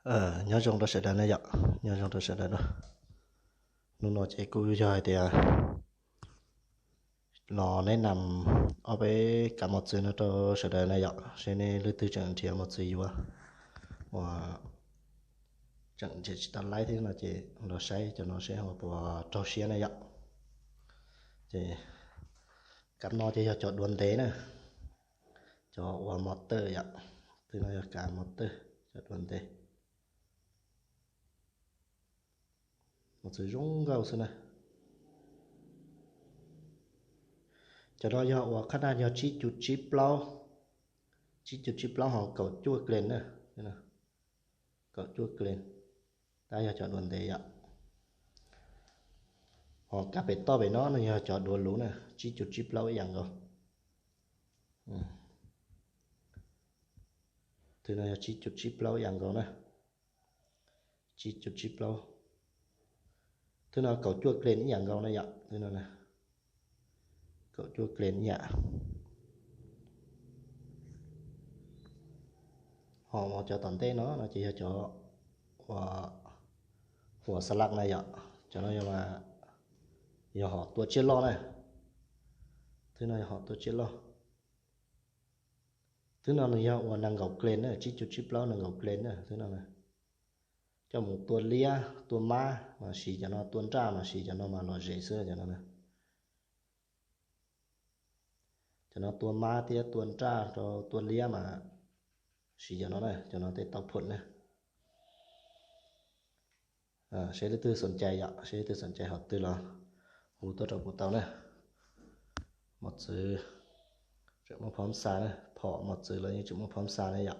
nhớ trong đó sẽ đến đấy ạ, nhớ trong đó sẽ đến đó nó chỉ cúi cho thì nó nên nằm ở bên cả một sự nó cho sẽ đến này ạ, sẽ nên lưu tư chẳng thì một sự quá và chẳng chỉ ta lấy thì nó chỉ nó xây cho nó sẽ học vào trâu xía này ạ, thì cắm nó chỉ cho đuôn thế nè, cho vào motor ạ, thì nó cả motor cho đuôn thế một sự rung gạo xí này cho đó do và khả năng do chỉ chút chip lâu họ cậu chua lên nè, cậu chua lên ta giờ chọn vấn đề ạ, họ cặp về to về nó giờ chọn đuôi lú nè chỉ chút chip lâu dạng rồi, từ này chỉ chút chip lâu dạng rồi nè, chỉ chút chip lâu thứ nào cậu chua lên dạng rồi này ạ, thứ nào nè cậu chua lên nhạ họ cho toàn thế nó chỉ cho của salad này ạ, cho nó mà giờ họ tua chết lo này, thứ này họ tua chết lo, thứ nào là giờ năng gọc lên này chỉ chút chip lâu năng gọc lên này, thứ nào này cho một tua lia tua ma mà xì cho nó tuôn ra mà xì cho nó mà nó dễ xưa cho nó này, cho nó tua ma thì tuôn ra cho tua lia mà xì cho nó này cho nó tới tao phun này, sẽ tư sân chạy ạ, sẽ tư sân chạy học từ là hú tôi trong tàu này một sự chuyện một phóng xa này phỏ một sự là như chúng một phóng xa này ạ.